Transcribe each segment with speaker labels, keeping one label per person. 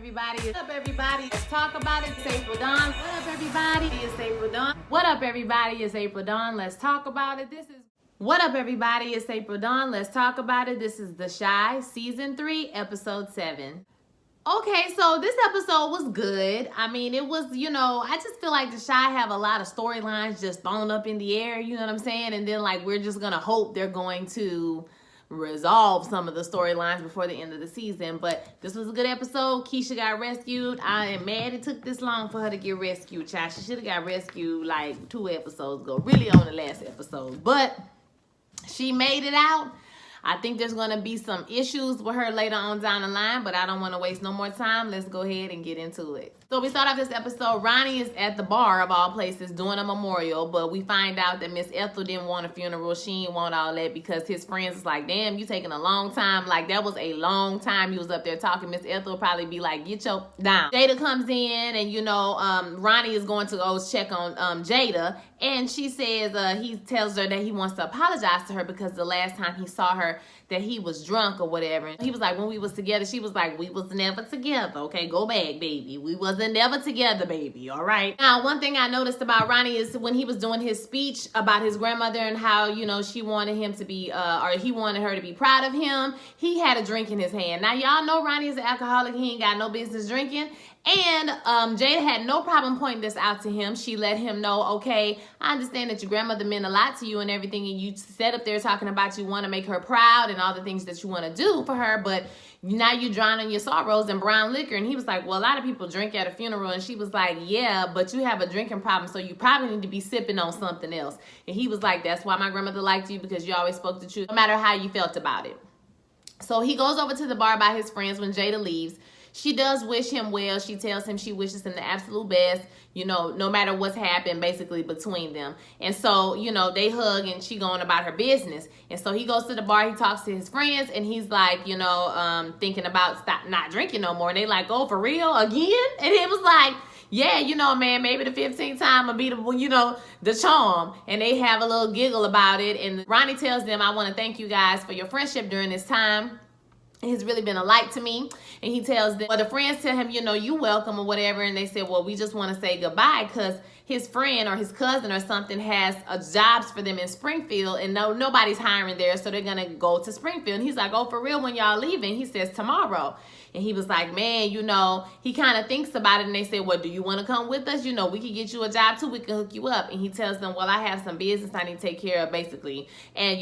Speaker 1: everybody? What up, everybody? Let's talk about it. It's April Dawn. What up, everybody? It's April Dawn. What up, everybody? It's April Dawn. Let's talk about it. What up, everybody? It's April Dawn. Let's talk about it. This is The Shy, Season 3, Episode 7. Okay, so this episode was good. I mean, it was, I just feel like The Shy have a lot of storylines just thrown up in the air, you know what I'm saying? And then, we're just going to hope they're going to resolve some of the storylines before the end of the season. But this was a good episode. Keisha got rescued. I am mad it took this long for her to get rescued, child. She should have got rescued 2 episodes ago, really on the last episode. But she made it out. I think there's going to be some issues with her later on down the line, but I don't want to waste no more time. Let's go ahead and get into it. So we start off this episode. Ronnie is at the bar, of all places, doing a memorial, but we find out that Miss Ethel didn't want a funeral. She didn't want all that because his friends is like, damn, you taking a long time. That was a long time he was up there talking. Miss Ethel will probably be like, get your down. Jada comes in, and, Ronnie is going to go check on Jada, and she says, he tells her that he wants to apologize to her because the last time he saw her, that he was drunk or whatever. And he was like, when we was together, she was like, we was never together. Okay, go back, baby. We wasn't never together, baby. All right. Now, one thing I noticed about Ronnie is when he was doing his speech about his grandmother and how, she wanted him to be, or he wanted her to be proud of him, he had a drink in his hand. Now, y'all know Ronnie is an alcoholic. He ain't got no business drinking. And Jada had no problem pointing this out to him. She let him know, okay, I understand that your grandmother meant a lot to you and everything, and you sat up there talking about you want to make her proud and all the things that you want to do for her, but now you drowning your sorrows in brown liquor. And he was like, well, a lot of people drink at a funeral. And she was like, yeah, but you have a drinking problem, so you probably need to be sipping on something else. And he was like, that's why my grandmother liked you, because you always spoke the truth, no matter how you felt about it. So he goes over to the bar by his friends when Jada leaves. She does wish him well. She tells him she wishes him the absolute best, no matter what's happened basically between them. And so, they hug and she going about her business. And so he goes to the bar, he talks to his friends, and he's like, thinking about not drinking no more. And they like, oh, for real? Again? And it was like, yeah, man, maybe the 15th time will be the charm. And they have a little giggle about it. And Ronnie tells them, I want to thank you guys for your friendship during this time. He's really been a light to me. And he tells them, well, the friends tell him, you welcome or whatever. And they said, well, we just want to say goodbye because his friend or his cousin or something has jobs for them in Springfield, and nobody's hiring there, so they're going to go to Springfield. And he's like, oh, for real, when y'all leaving? He says, tomorrow. And he was like, man, he kind of thinks about it. And they said, well, do you want to come with us? We can get you a job too. We can hook you up. And he tells them, well, I have some business I need to take care of, basically. And,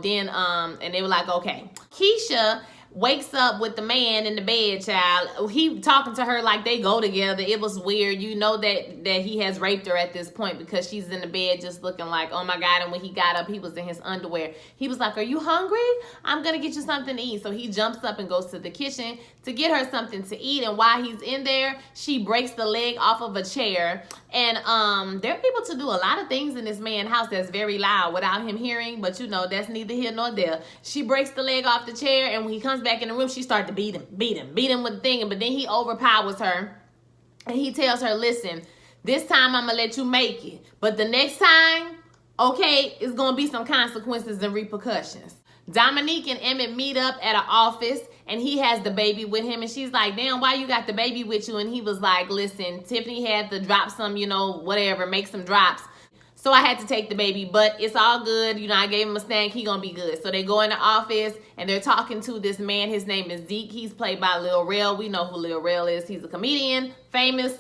Speaker 1: then, and they were like, okay. Keisha wakes up with the man in the bed, child. He talking to her like they go together. It was weird. That he has raped her at this point because she's in the bed just looking like, oh my God. And when he got up, he was in his underwear. He was like, are you hungry? I'm going to get you something to eat. So he jumps up and goes to the kitchen to get her something to eat. And while he's in there, she breaks the leg off of a chair. And there are people to do a lot of things in this man's house that's very loud without him hearing. But that's neither here nor there. She breaks the leg off the chair, and when he comes back in the room, she starts to beat him with the thing. But then he overpowers her, and he tells her, listen, this time I'm going to let you make it. But the next time, okay, it's going to be some consequences and repercussions. Dominique and Emmett meet up at an office, and he has the baby with him. And she's like, damn, why you got the baby with you? And he was like, listen, Tiffany had to drop some, whatever, make some drops. So I had to take the baby, but it's all good. I gave him a snack. He gonna be good. So they go in the office, and they're talking to this man. His name is Zeke. He's played by Lil Rel. We know who Lil Rel is. He's a comedian, famous,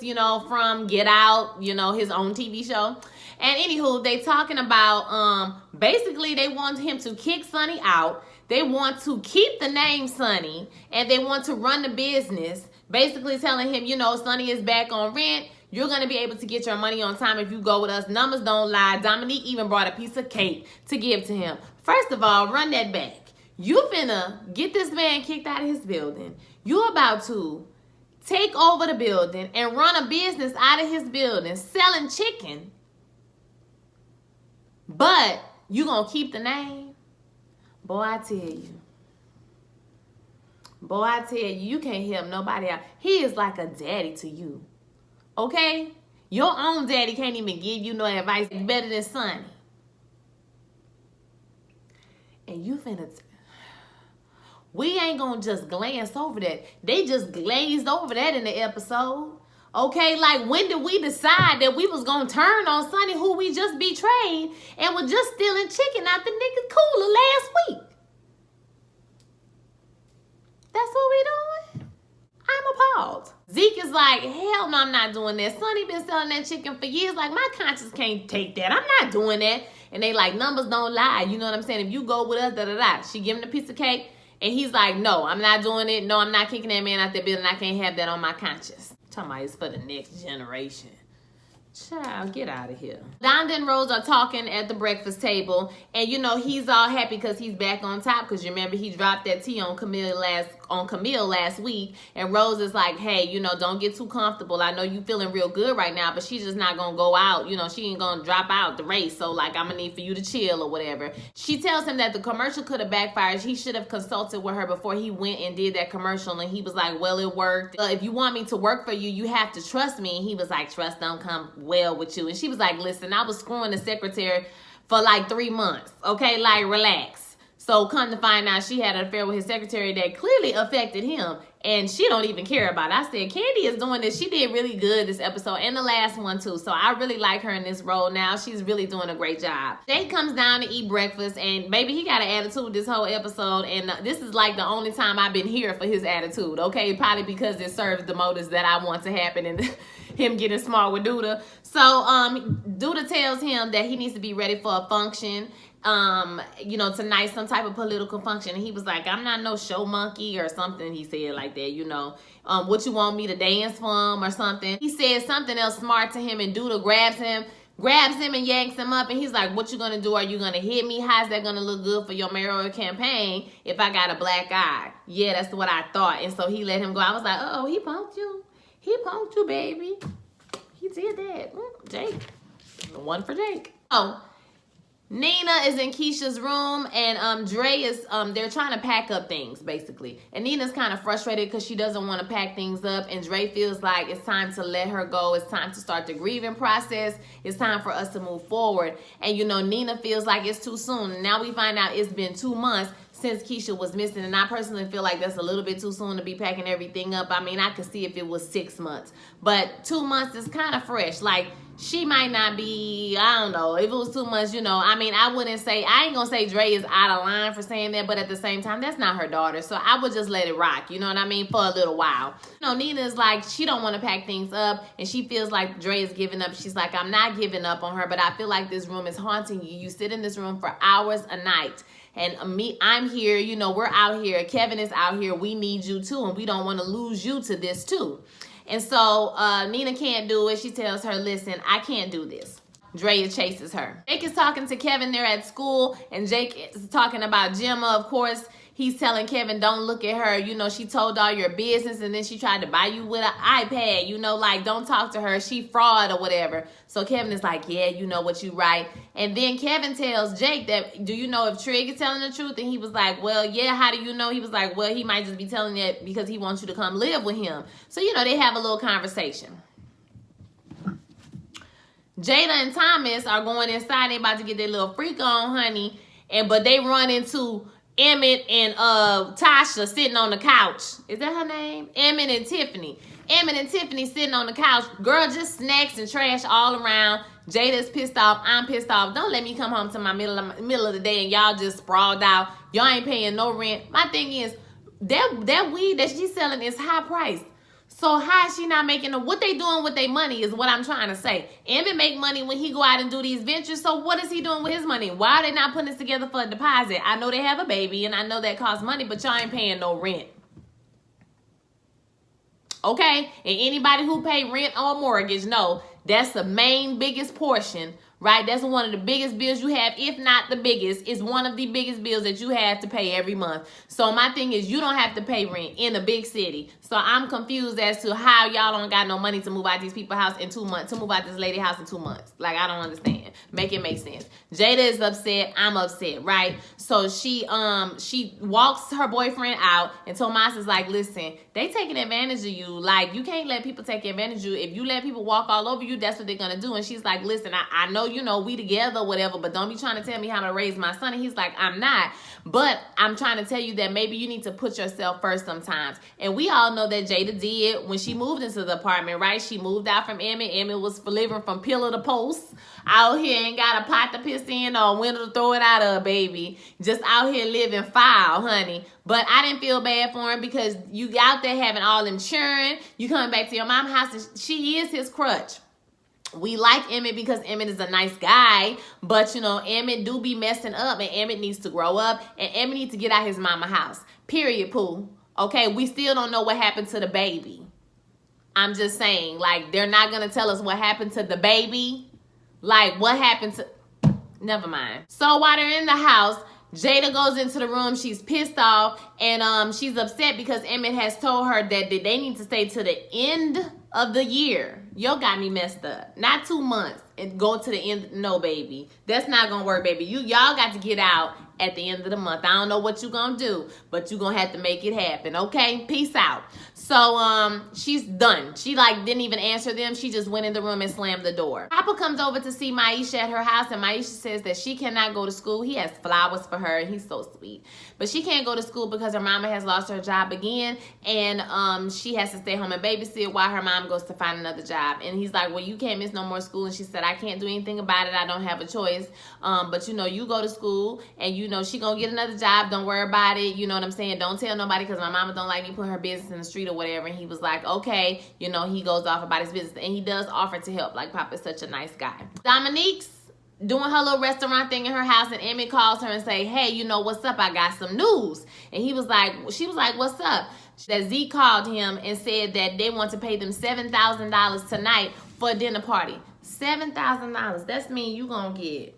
Speaker 1: from Get Out, his own TV show. And anywho, they talking about, basically they want him to kick Sonny out. They want to keep the name Sonny, and they want to run the business, basically telling him, Sonny is back on rent. You're going to be able to get your money on time if you go with us. Numbers don't lie. Dominique even brought a piece of cake to give to him. First of all, run that back. You finna get this man kicked out of his building. You about to take over the building and run a business out of his building selling chicken. But you going to keep the name? Boy, I tell you. Boy, I tell you, you can't help nobody out. He is like a daddy to you. Okay? Your own daddy can't even give you no advice better than Sonny. And you finna... We ain't gonna just glance over that. They just glazed over that in the episode. Okay, like when did we decide that we was gonna turn on Sonny, who we just betrayed and was just stealing chicken out the nigga's cooler last week? That's what we doing? I'm appalled. Zeke is like, hell no, I'm not doing that. Sonny been selling that chicken for years. Like, my conscience can't take that. I'm not doing that. And they like, numbers don't lie. You know what I'm saying? If you go with us, da-da-da. She give him a piece of cake. And he's like, no, I'm not doing it. No, I'm not kicking that man out that building. I can't have that on my conscience. Talking about it's for the next generation. Child, get out of here. Donda and Rose are talking at the breakfast table, and you know he's all happy because he's back on top. Because you remember he dropped that tea on Camille last week, and Rose is like, hey, you know, don't get too comfortable. I know you feeling real good right now, but she's just not gonna go out. You know, she ain't gonna drop out the race. So like, I'm gonna need for you to chill or whatever. She tells him that the commercial could have backfired. He should have consulted with her before he went and did that commercial, and he was like, well, it worked. If you want me to work for you, you have to trust me. And he was like, trust don't come well with you. And she was like, listen, I was screwing the secretary for like 3 months. Okay, like relax. So come to find out she had an affair with his secretary that clearly affected him, and she don't even care about it. I said, Candy is doing this. She did really good this episode and the last one too. So I really like her in this role now. She's really doing a great job. Jake comes down to eat breakfast, and baby, he got an attitude this whole episode. And this is like the only time I've been here for his attitude. Okay, probably because it serves the motives that I want to happen and him getting smart with Douda. So Douda tells him that he needs to be ready for a function. You know, tonight, some type of political function. And he was like, I'm not no show monkey or something. He said like that, you know, what you want me to dance for him or something. He said something else smart to him, and Douda grabs him and yanks him up. And he's like, what you gonna do? Are you gonna hit me? How's that gonna look good for your mayoral campaign if I got a black eye? Yeah, that's what I thought. And so he let him go. I was like, uh-oh, he punked you. He punked you, baby. He did that. Jake. One for Jake. Oh, Nina is in Keisha's room, and Dre is, they're trying to pack up things, basically. And Nina's kind of frustrated because she doesn't want to pack things up, and Dre feels like it's time to let her go. It's time to start the grieving process. It's time for us to move forward. And, you know, Nina feels like it's too soon. Now we find out it's been 2 months since Keisha was missing, and I personally feel like that's a little bit too soon to be packing everything up. I mean, I could see if it was 6 months, but 2 months is kind of fresh. Like, she might not be, I don't know, if it was 2 months, you know, I mean, I ain't gonna say Dre is out of line for saying that, but at the same time, that's not her daughter, so I would just let it rock, you know what I mean, for a little while. You know, Nina is like, she don't want to pack things up, and she feels like Dre is giving up. She's like, I'm not giving up on her, but I feel like this room is haunting you. You sit in this room for hours a night. And I'm here, you know, we're out here. Kevin is out here. We need you too, and we don't want to lose you to this too. And so Nina can't do it. She tells her, listen, I can't do this. Dre chases her. Jake is talking to Kevin there at school, and Jake is talking about Gemma. Of course, he's telling Kevin, don't look at her. You know, she told all your business, and then she tried to buy you with an iPad. You know, like, don't talk to her. She fraud or whatever. So Kevin is like, yeah, you know what, you right. And then Kevin tells Jake that, do you know if Trig is telling the truth? And he was like, well, yeah, how do you know? He was like, well, he might just be telling it because he wants you to come live with him. So, you know, they have a little conversation. Jada and Thomas are going inside. They about to get their little freak on, honey. But they run into Emmett and Tasha sitting on the couch. Is that her name? Emmett and Tiffany. Emmett and Tiffany sitting on the couch. Girl, just snacks and trash all around. Jada's pissed off. I'm pissed off. Don't let me come home to my middle of the day and y'all just sprawled out. Y'all ain't paying no rent. My thing is, that weed that she's selling is high priced. So how is she not making what they doing with their money is what I'm trying to say. Emmett make money when he go out and do these ventures. So what is he doing with his money? Why are they not putting this together for a deposit? I know they have a baby and I know that costs money, but y'all ain't paying no rent. Okay? And anybody who pay rent or mortgage, know that's the main biggest portion, right? That's one of the biggest bills you have, if not the biggest. It's one of the biggest bills that you have to pay every month. So my thing is, you don't have to pay rent in a big city. So I'm confused as to how y'all don't got no money to move out these people's house in 2 months, to move out this lady house in 2 months. Like, I don't understand. Make it make sense. Jada is upset. I'm upset, right? So she walks her boyfriend out, and Tomas is like, listen, they taking advantage of you. Like, you can't let people take advantage of you. If you let people walk all over you, you that's what they're gonna do. And she's like, listen, I know, you know, we together or whatever, but don't be trying to tell me how to raise my son. And he's like, I'm not, but I'm trying to tell you that maybe you need to put yourself first sometimes. And we all know that Jada did when she moved into the apartment, right? She moved out from Emmett. Emmett was living from pillar to post. Out here ain't got a pot to piss in or a window to throw it out of, baby. Just out here living foul, honey. But I didn't feel bad for him because you out there having all them children. You coming back to your mom's house and she is his crutch. We like Emmett because Emmett is a nice guy, but you know, Emmett do be messing up and Emmett needs to grow up and Emmett needs to get out his mama house. Period, Pooh. Okay, we still don't know what happened to the baby. I'm just saying, like, they're not gonna tell us what happened to the baby. Like, what happened to... Never mind. So while they're in the house, Jada goes into the room. She's pissed off and she's upset because Emmett has told her that they need to stay to the end of the year. Yo got me messed up. Not 2 months and go to the end. No, baby. That's not gonna work, baby. Y'all got to get out at the end of the month. I don't know what you gonna do, but you gonna have to make it happen, okay? Peace out. So she's done. She like didn't even answer them. She just went in the room and slammed the door. Papa comes over to see Maisha at her house, and Maisha says that she cannot go to school. He has flowers for her, and he's so sweet. But she can't go to school because her mama has lost her job again, and she has to stay home and babysit while her mom goes to find another job. And he's like, well, you can't miss no more school. And she said, I can't do anything about it. I don't have a choice. But you know, you go to school, and you know she gonna get another job. Don't worry about it. You know what I'm saying? Don't tell nobody because my mama don't like me putting her business in the street or whatever. And he was like, okay, you know, he goes off about his business, and he does offer to help. Like, Papa's such a nice guy. Dominique's doing her little restaurant thing in her house, and Emmett calls her and say, hey, you know, what's up? I got some news. And she was like, what's up? That Zeke called him and said that they want to pay them $7,000 tonight for a dinner party. $7,000. That's mean you gonna get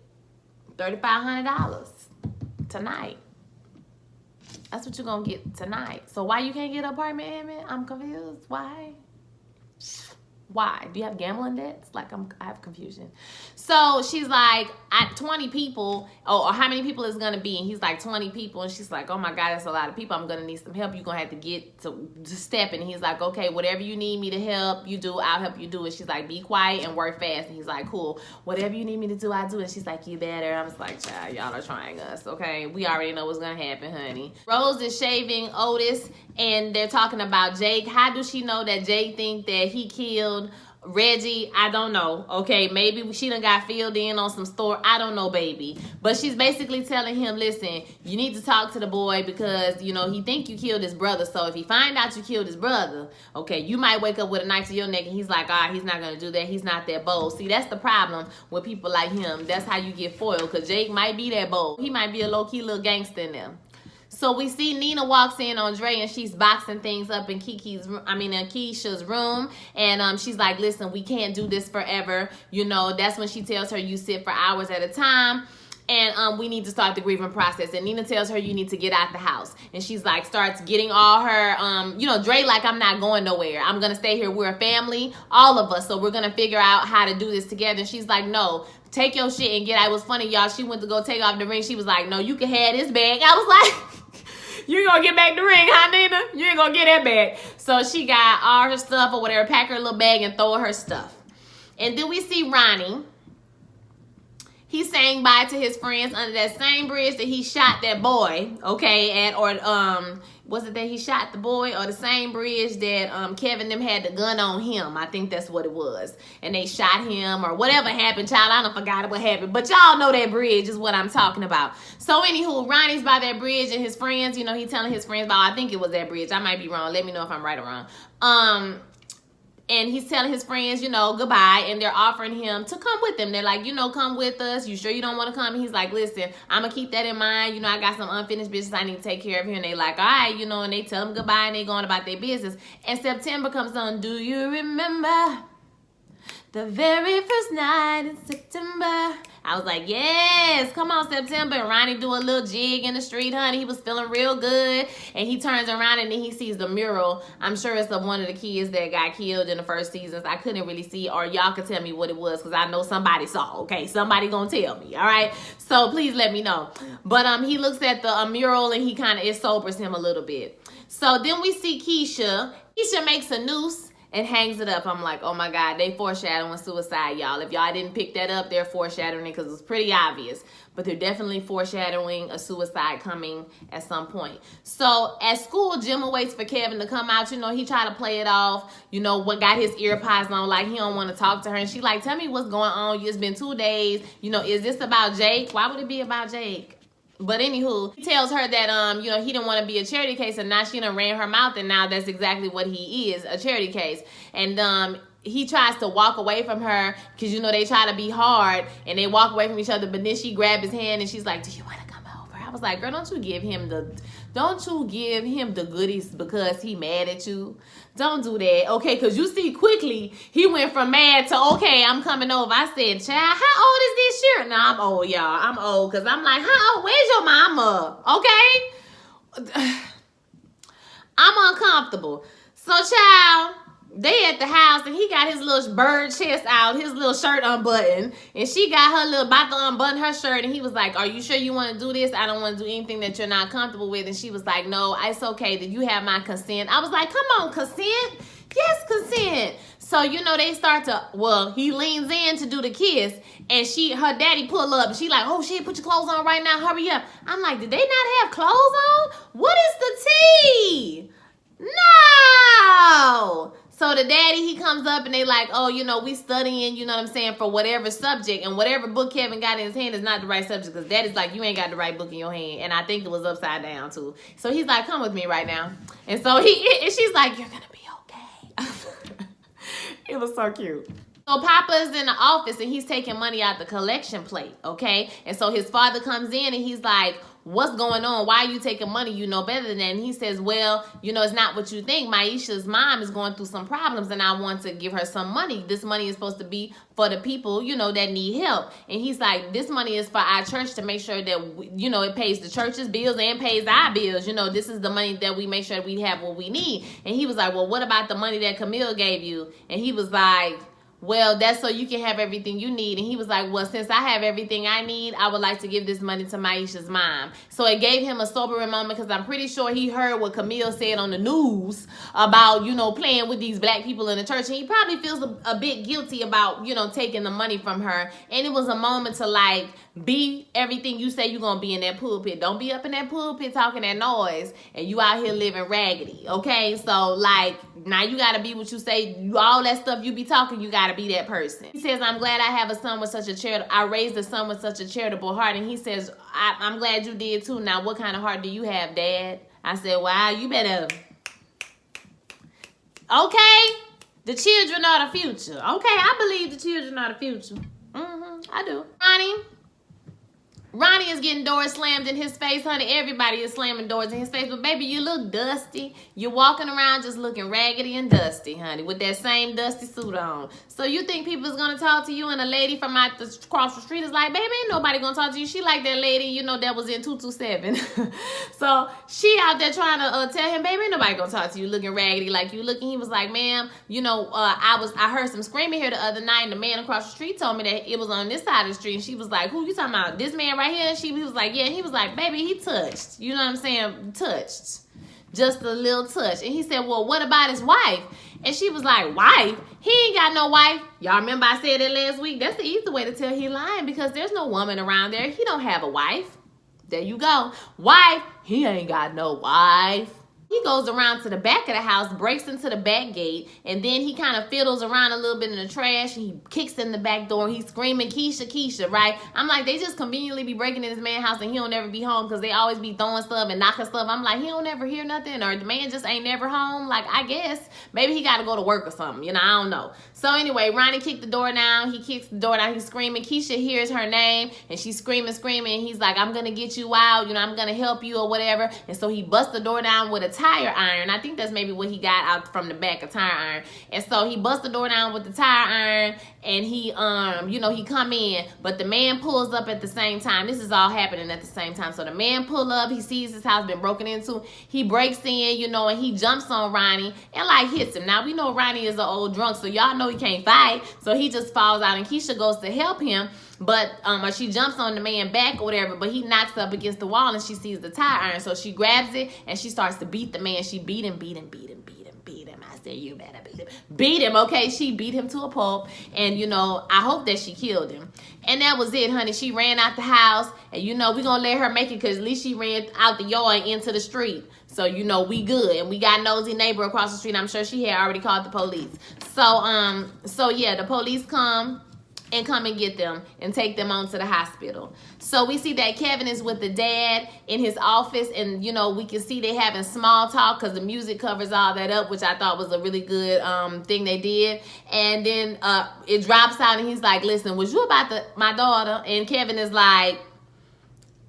Speaker 1: $3,500 tonight. That's what you're gonna get tonight. So why you can't get an apartment, Emmett? I'm confused. Why? Why? Do you have gambling debts? Like, I have confusion. So she's like, at 20 people, or how many people is gonna be? And he's like, 20 people. And she's like, oh my God, that's a lot of people. I'm gonna need some help. You're gonna have to get to step. And he's like, okay, whatever you need me to help you do, I'll help you do it. She's like, be quiet and work fast. And he's like, cool. Whatever you need me to do, I do it. She's like, you better. I was like, child, y'all are trying us, okay? We already know what's gonna happen, honey. Rose is shaving Otis, and they're talking about Jake. How does she know that Jake think that he killed Reggie? I don't know. Okay, maybe she done got filled in on some store. I don't know, baby. But she's basically telling him, listen, you need to talk to the boy because, you know, he think you killed his brother. So if he find out you killed his brother, okay, you might wake up with a knife to your neck. And he's like, he's not going to do that. He's not that bold. See, that's the problem with people like him. That's how you get foiled, because Jake might be that bold. He might be a low-key little gangster in there. So we see Nina walks in on Dre, and she's boxing things up in Keisha's room. And she's like, listen, we can't do this forever. You know, that's when she tells her you sit for hours at a time. And we need to start the grieving process. And Nina tells her you need to get out the house. And she's like, starts getting all her, you know, Dre like, I'm not going nowhere. I'm going to stay here. We're a family, all of us. So we're going to figure out how to do this together. And she's like, no, take your shit and get out. It was funny, y'all. She went to go take off the ring. She was like, no, you can have this bag. I was like... You ain't gonna get back the ring, huh, Nina? You ain't gonna get that back. So she got all her stuff or whatever, pack her little bag and throw her stuff. And then we see Ronnie. He's saying bye to his friends under that same bridge that he shot that boy, okay, was it that he shot the boy, or the same bridge that Kevin them had the gun on him? I think that's what it was. And they shot him or whatever happened, child. I don't forgot what happened. But y'all know that bridge is what I'm talking about. So anywho, Ronnie's by that bridge, and his friends, you know, he telling his friends about, I think it was that bridge. I might be wrong. Let me know if I'm right or wrong. And he's telling his friends, you know, goodbye. And they're offering him to come with them. They're like, you know, come with us. You sure you don't want to come? And he's like, listen, I'm going to keep that in mind. You know, I got some unfinished business I need to take care of here. And they like, all right, you know, and they tell him goodbye and they going about their business. And September comes on. Do you remember the very first night in September? I was like, yes, come on, September. And Ronnie do a little jig in the street, honey. He was feeling real good. And he turns around and then he sees the mural. I'm sure it's of one of the kids that got killed in the first seasons. I couldn't really see, or y'all could tell me what it was, because I know somebody saw, okay? Somebody gonna tell me, all right? So please let me know. But he looks at the mural and he kind of, it sobers him a little bit. So then we see Keisha. Keisha makes a noose. and hangs it up. I'm like, oh my God, they foreshadowing suicide, y'all. If y'all didn't pick that up, they're foreshadowing it because it's pretty obvious. But they're definitely foreshadowing a suicide coming at some point. So at school, Gemma waits for Kevin to come out. You know, he tried to play it off. You know, what got his ear pods on, like he don't want to talk to her. And she like, tell me what's going on. It's been 2 days. You know, is this about Jake? Why would it be about Jake? But anywho, he tells her that, you know, he didn't want to be a charity case. And now she done ran her mouth. And now that's exactly what he is, a charity case. And, he tries to walk away from her because, you know, they try to be hard and they walk away from each other. But then she grabbed his hand and she's like, do you want to come over? I was like, girl, don't you give him the goodies because he mad at you. Don't do that, okay? Because you see quickly he went from mad to, okay, I'm coming over. I said, child, how old is this year? No, I'm old, y'all. I'm old because I'm like, how old? Where's your mama? Okay? I'm uncomfortable. So, child, they at the house and he got his little bird chest out, his little shirt unbuttoned, and she got her little about to unbutton her shirt, and he was like, are you sure you want to do this? I don't want to do anything that you're not comfortable with. And she was like, no, it's okay, that you have my consent. I was like, come on, consent? Yes, consent. So, you know, they start to, well, he leans in to do the kiss, and her daddy pull up, and she like, oh shit, put your clothes on right now, hurry up. I'm like, did they not have clothes on? What is the tea? No! So the daddy, he comes up and they like, oh, you know, we studying, you know what I'm saying, for whatever subject. And whatever book Kevin got in his hand is not the right subject because daddy's like, you ain't got the right book in your hand. And I think it was upside down too. So he's like, come with me right now. And so she's like, you're going to be okay. It was so cute. So Papa's in the office and he's taking money out the collection plate, okay? And so his father comes in and he's like, what's going on? Why are you taking money? You know better than that. And he says, well, you know, it's not what you think. Maisha's mom is going through some problems and I want to give her some money. This money is supposed to be for the people, you know, that need help. And he's like, this money is for our church to make sure that, you know, it pays the church's bills and pays our bills. You know, this is the money that we make sure we have what we need. And he was like, well, what about the money that Camille gave you? And he was like, well, that's so you can have everything you need. And he was like, well, since I have everything I need, I would like to give this money to Maisha's mom. So it gave him a sobering moment because I'm pretty sure he heard what Camille said on the news about, you know, playing with these black people in the church. And he probably feels a bit guilty about, you know, taking the money from her. And it was a moment to like, be everything you say you're going to be in that pulpit. Don't be up in that pulpit talking that noise and you out here living raggedy, okay? So, like, now you got to be what you say. All that stuff you be talking, you got to be that person. He says, I'm glad I have a son with such a charitable, I raised a son with such a charitable heart. And he says, I'm glad you did too. Now, what kind of heart do you have, Dad? I said, wow, you better. Okay? The children are the future. Okay, I believe the children are the future. I do. Ronnie is getting doors slammed in his face, honey. Everybody is slamming doors in his face. But, baby, you look dusty. You're walking around just looking raggedy and dusty, honey, with that same dusty suit on. So you think people is going to talk to you and a lady from across the street is like, baby, ain't nobody going to talk to you. She like that lady, you know, that was in 227. So she out there trying to tell him, baby, ain't nobody going to talk to you looking raggedy like you looking. He was like, ma'am, you know, I heard some screaming here the other night, and the man across the street told me that it was on this side of the street. And she was like, who you talking about? This man right here? He was like, yeah. And he was like, baby, he touched. You know what I'm saying? Touched. Just a little touch. And he said, well, what about his wife? And she was like, wife? He ain't got no wife. Y'all remember I said that last week? That's the easy way to tell he lying because there's no woman around there. He don't have a wife. There you go. Wife? He ain't got no wife. He goes around to the back of the house, breaks into the back gate, and then he kind of fiddles around a little bit in the trash, and he kicks in the back door. He's screaming, Keisha, Keisha, right? I'm like, they just conveniently be breaking in this man's house, and he don't ever be home because they always be throwing stuff and knocking stuff. I'm like, he don't ever hear nothing, or the man just ain't never home. Like, I guess maybe he got to go to work or something. You know, I don't know. So anyway, Ronnie kicked the door down. He kicks the door down. He's screaming. Keisha hears her name, and she's screaming. And he's like, I'm going to get you out. You know, I'm going to help you or whatever. And so he busts the door down with a tire iron. I think that's maybe what he got out from the back, a tire iron. And so he busts the door down with the tire iron, and he, you know, he come in. But the man pulls up at the same time. This is all happening at the same time. So the man pull up. He sees his house been broken into. He breaks in, you know, and he jumps on Ronnie and, like, hits him. Now, we know Ronnie is an old drunk, so y'all know he can't fight. So he just falls out, and Keisha goes to help him. But or she jumps on the man back or whatever, but he knocks up against the wall and she sees the tire iron. So she grabs it and she starts to beat the man. She beat him. I said, you better beat him. Beat him, okay? She beat him to a pulp. And, you know, I hope that she killed him. And that was it, honey. She ran out the house. And, you know, we're going to let her make it because at least she ran out the yard into the street. So, you know, we good. And we got nosy neighbor across the street. I'm sure she had already called the police. So yeah, the police come and get them and take them on to the hospital. So we see that Kevin is with the dad in his office, and you know, we can see they having small talk because the music covers all that up, which I thought was a really good thing they did. And then it drops out and he's like, listen, was you about my daughter? And Kevin is like,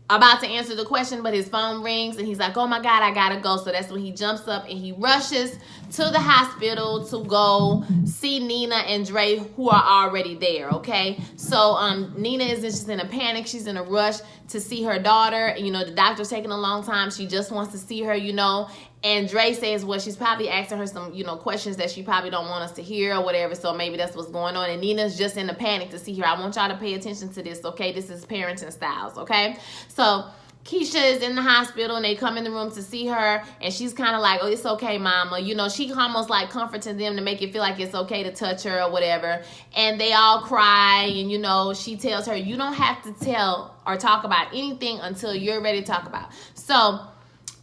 Speaker 1: about to answer the question, but his phone rings and he's like, oh my God, I gotta go. So that's when he jumps up and he rushes to the hospital to go see Nina and Dre, who are already there, okay? So Nina is just in a panic. She's in a rush to see her daughter. You know, the doctor's taking a long time. She just wants to see her, you know. And Dre says, well, she's probably asking her some, you know, questions that she probably don't want us to hear or whatever. So maybe that's what's going on. And Nina's just in a panic to see her. I want y'all to pay attention to this, okay? This is parenting styles, okay? So Keisha is in the hospital and they come in the room to see her. And she's kind of like, oh, it's okay, mama. You know, she almost like comforting them to make it feel like it's okay to touch her or whatever. And they all cry. And, you know, she tells her, you don't have to tell or talk about anything until you're ready to talk about. So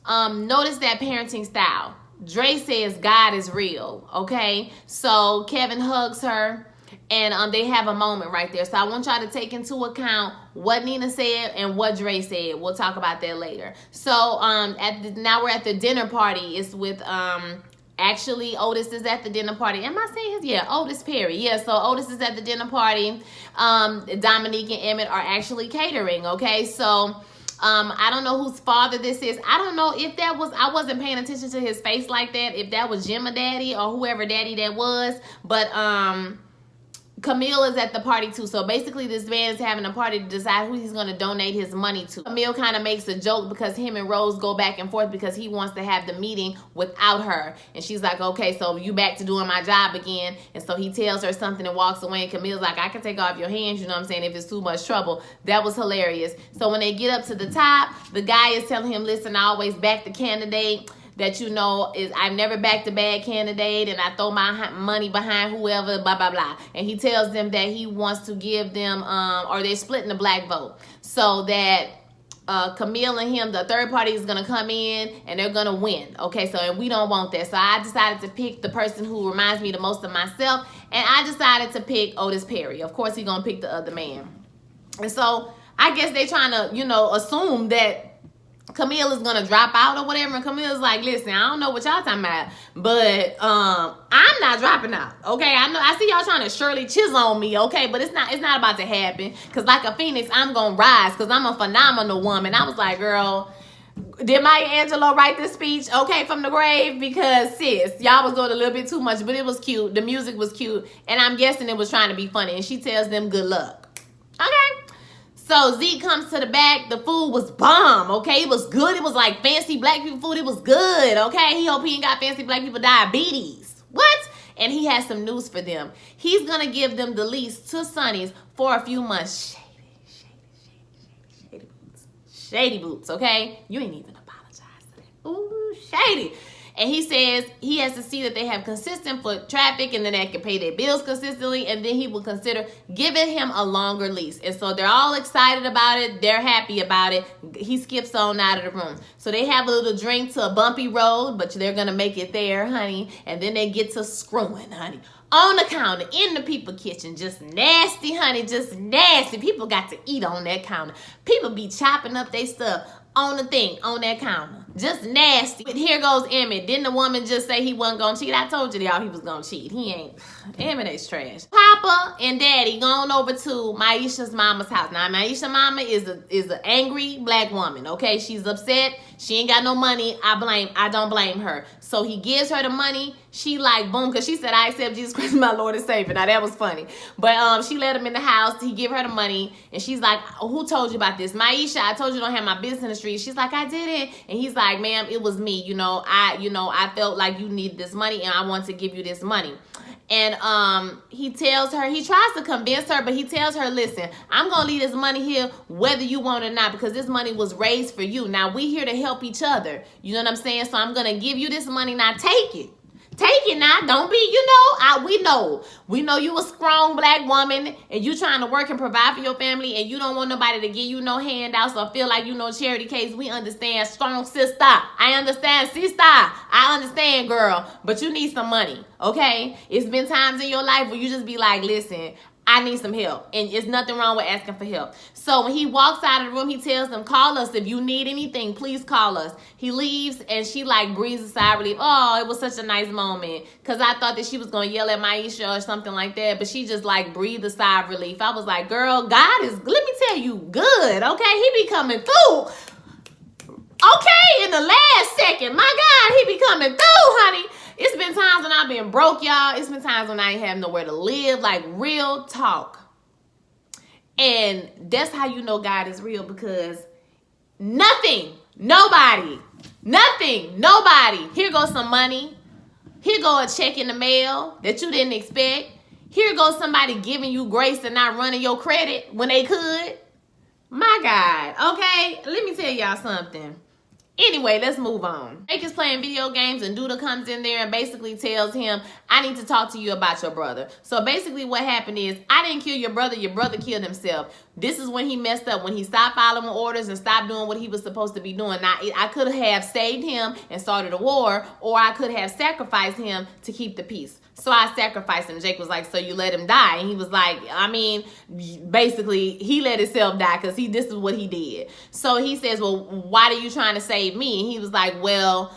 Speaker 1: notice that parenting style. Dre says God is real, okay? So Kevin hugs her and they have a moment right there. So I want y'all to take into account what Nina said and what Dre said. We'll talk about that later. So now we're at the dinner party. It's with actually Otis is at the dinner party. Am I saying his? Yeah, Otis Perry. Yeah, so Otis is at the dinner party. Dominique and Emmett are actually catering, okay? So I don't know whose father this is. I don't know if that was, I wasn't paying attention to his face like that, if that was Gemma daddy or whoever daddy that was. But Camille is at the party too. So basically this man is having a party to decide who he's going to donate his money to. Camille kind of makes a joke because him and Rose go back and forth because he wants to have the meeting without her. And she's like, okay, so you back to doing my job again. And so he tells her something and walks away. And Camille's like, I can take off your hands, you know what I'm saying, if it's too much trouble. That was hilarious. So when they get up to the top, the guy is telling him, listen, I always back the candidate that, you know, is I've never backed a bad candidate and I throw my money behind whoever, blah, blah, blah. And he tells them that he wants to give them, or they're splitting the black vote. So that Camille and him, the third party, is going to come in and they're going to win. Okay, so and we don't want that. So I decided to pick the person who reminds me the most of myself. And I decided to pick Otis Perry. Of course, he's going to pick the other man. And so I guess they're trying to, you know, assume that Camille is gonna drop out or whatever, and Camille's like, listen, I don't know what y'all talking about, but I'm not dropping out, okay? I know I see y'all trying to Shirley Chisholm on me, okay, but it's not about to happen, because like a phoenix, I'm gonna rise, because I'm a phenomenal woman. I was like, girl, did Maya Angelou write this speech, okay, from the grave? Because sis, y'all was doing a little bit too much, but it was cute, the music was cute, and I'm guessing it was trying to be funny, and she tells them good luck, okay? So Zeke comes to the back. The food was bomb, okay? It was good. It was like fancy black people food. It was good, okay? He hope he ain't got fancy black people diabetes. What? And he has some news for them. He's going to give them the lease to Sonny's for a few months. Shady boots. Shady boots, okay? You ain't even apologize for that. Ooh, shady. And he says he has to see that they have consistent foot traffic and then they can pay their bills consistently, and then he will consider giving him a longer lease. And so they're all excited about it. They're happy about it. He skips on out of the room. So they have a little drink to a bumpy road, but they're going to make it there, honey. And then they get to screwing, honey. On the counter, in the people kitchen, just nasty, honey, just nasty. People got to eat on that counter. People be chopping up their stuff on the thing, on that counter. Just nasty. But here goes Emmett. Didn't the woman just say he wasn't gonna cheat? I told you y'all he was gonna cheat. He ain't. Emmett is trash. Papa and Daddy going over to Maisha's mama's house. Now, Maisha's mama is an angry black woman, okay? She's upset. She ain't got no money. I don't blame her. So he gives her the money. She like, boom, because she said, I accept Jesus Christ, my Lord and Savior. Now, that was funny. But she let him in the house. He give her the money. And she's like, who told you about this? Maisha, I told you don't have my business in the street. She's like, I didn't. And he's like, ma'am, it was me. I felt like you needed this money and I want to give you this money. And he tells her, he tries to convince her, but he tells her, listen, I'm going to leave this money here whether you want it or not, because this money was raised for you. Now, we here to help each other. You know what I'm saying? So I'm going to give you this money. Now, take it. Take it now. Don't be, we know you a strong black woman and you trying to work and provide for your family and you don't want nobody to give you no handouts or feel like you know charity case. We understand, strong sister. I understand, sister. I understand, girl. But you need some money, okay? It's been times in your life where you just be like, listen, I need some help. And there's nothing wrong with asking for help. So when he walks out of the room, he tells them, call us. If you need anything, please call us. He leaves and she like breathes a sigh of relief. Oh, it was such a nice moment. Because I thought that she was going to yell at Maisha or something like that. But she just like breathed a sigh of relief. I was like, girl, God is, let me tell you, good. Okay, he be coming through. Okay, in the last second. My God, he be coming through, honey. It's been times when I've been broke, y'all. It's been times when I ain't have nowhere to live, like real talk. And that's how you know God is real, because nothing, nobody, here goes some money. Here go a check in the mail that you didn't expect. Here goes somebody giving you grace and not running your credit when they could. My God, okay? Let me tell y'all something. Anyway, let's move on. Jake is playing video games and Douda comes in there and basically tells him, I need to talk to you about your brother. So basically what happened is, I didn't kill your brother killed himself. This is when he messed up, when he stopped following orders and stopped doing what he was supposed to be doing. Now, I could have saved him and started a war, or I could have sacrificed him to keep the peace. So I sacrificed him. Jake was like, so you let him die? And he was like, I mean, basically, he let himself die because this is what he did. So he says, well, why are you trying to save me? And he was like, well,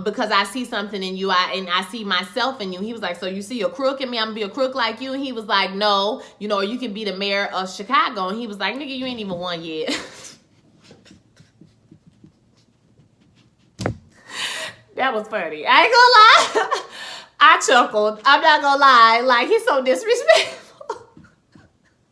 Speaker 1: because I see something in you, and I see myself in you. He was like, so you see a crook in me? I'm gonna be a crook like you? And he was like, no, or you can be the mayor of Chicago. And he was like, nigga, you ain't even won yet. That was funny. I ain't gonna lie. I chuckled. I'm not gonna lie. Like, he's so disrespectful.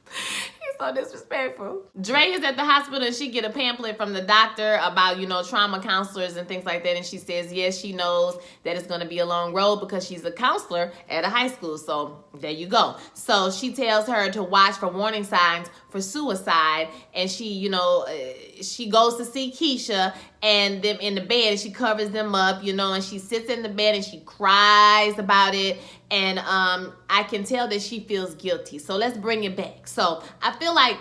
Speaker 1: He's so disrespectful. Dre is at the hospital and she get a pamphlet from the doctor about, trauma counselors and things like that. And she says, yes, she knows that it's gonna be a long road because she's a counselor at a high school. So there you go. So she tells her to watch for warning signs for suicide. And she, she goes to see Keisha and them in the bed, and she covers them up, and she sits in the bed and she cries about it. And I can tell that she feels guilty. So let's bring it back. So I feel like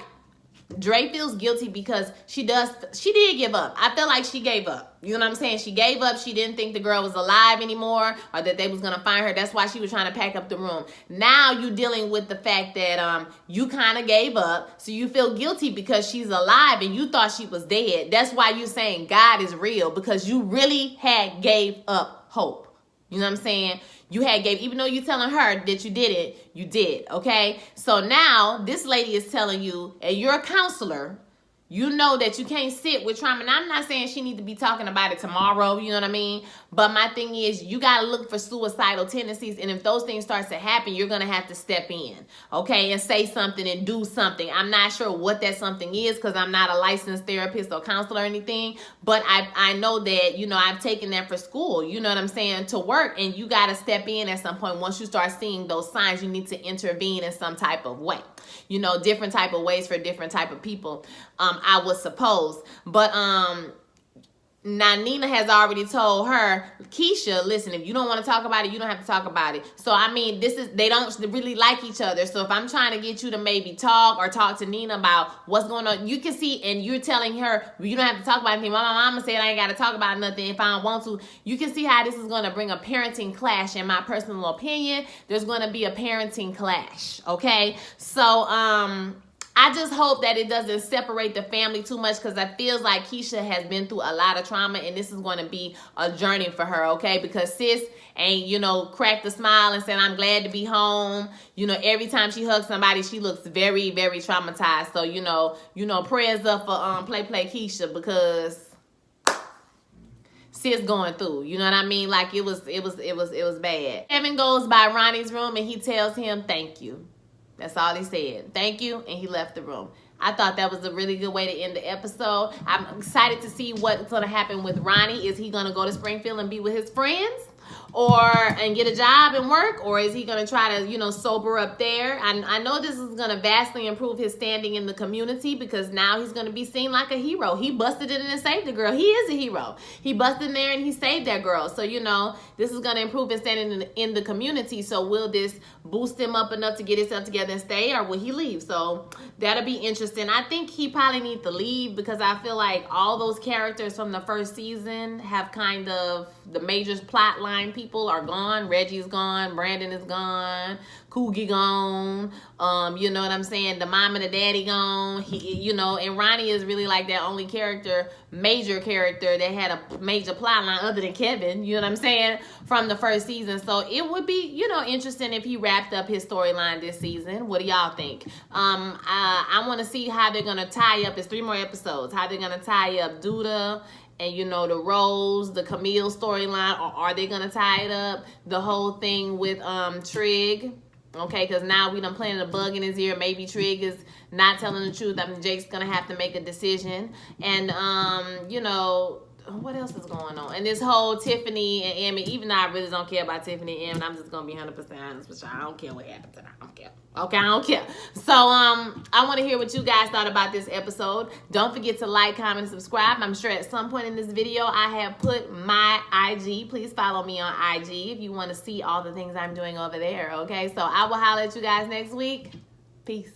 Speaker 1: Dre feels guilty because she did give up. I feel like she gave up. You know what I'm saying? She gave up. She didn't think the girl was alive anymore or that they was going to find her. That's why she was trying to pack up the room. Now you dealing with the fact that you kind of gave up. So you feel guilty because she's alive and you thought she was dead. That's why you saying God is real, because you really had gave up hope. You know what I'm saying? You had gave, even though you're telling her that you did it, you did, okay? So now this lady is telling you, and you're a counselor, you know that you can't sit with trauma. And I'm not saying she need to be talking about it tomorrow, you know what I mean? But my thing is, you got to look for suicidal tendencies. And if those things start to happen, you're going to have to step in, okay? And say something and do something. I'm not sure what that something is because I'm not a licensed therapist or counselor or anything. But I know that, I've taken that for school, you know what I'm saying, to work. And you got to step in at some point. Once you start seeing those signs, you need to intervene in some type of way. Different type of ways for different type of people, I would suppose. But now Nina has already told her, Keisha, listen, if you don't want to talk about it, you don't have to talk about it. So, I mean, they don't really like each other. So if I'm trying to get you to maybe talk to Nina about what's going on, you can see, and you're telling her, you don't have to talk about anything. My mama said I ain't got to talk about nothing if I don't want to. You can see how this is going to bring a parenting clash. In my personal opinion, there's going to be a parenting clash, okay? So, I just hope that it doesn't separate the family too much, because I feel like Keisha has been through a lot of trauma and this is going to be a journey for her, okay? Because sis ain't, cracked a smile and said, I'm glad to be home. Every time she hugs somebody, she looks very, very traumatized. So, prayers up for Play Keisha, because sis going through, you know what I mean? Like it was bad. Kevin goes by Ronnie's room and he tells him, thank you. That's all he said. Thank you. And he left the room. I thought that was a really good way to end the episode. I'm excited to see what's going to happen with Ronnie. Is he going to go to Springfield and be with his friends? and get a job and work, or is he gonna try to, you know, sober up there? I know this is gonna vastly improve his standing in the community, because now he's gonna be seen like a hero. He busted in and saved the girl. He is a hero. He busted in there and he saved that girl. So, you know, this is gonna improve his standing in the community. So will this boost him up enough to get himself together and stay, or will he leave? So that'll be interesting. I think he probably needs to leave, because I feel like all those characters from the first season have kind of, the major plot line people are gone. Reggie's gone, Brandon is gone, Coogie gone, you know what I'm saying, the mom and the daddy gone. You know, and Ronnie is really like that only character, major character that had a major plot line other than Kevin, you know what I'm saying, from the first season. So it would be, you know, interesting if he wrapped up his storyline this season. What do y'all think? I want to see how they're gonna tie up, it's 3 more episodes, how they're gonna tie up Douda and, you know, the Rose, the Camille storyline, or are they gonna tie it up, the whole thing with Trig? Okay, because now we done planted a bug in his ear. Maybe Trig is not telling the truth. I mean, Jake's gonna have to make a decision. And you know, what else is going on? And this whole Tiffany and Emmett, even though I really don't care about Tiffany and Emmett, I'm just gonna be 100% honest with y'all. I don't care what happened to them. I don't care. Okay, I don't care. So I want to hear what you guys thought about this episode. Don't forget to like, comment, and subscribe. I'm sure at some point in this video I have put my IG. Please follow me on IG if you want to see all the things I'm doing over there. Okay, so I will holler at you guys next week. Peace.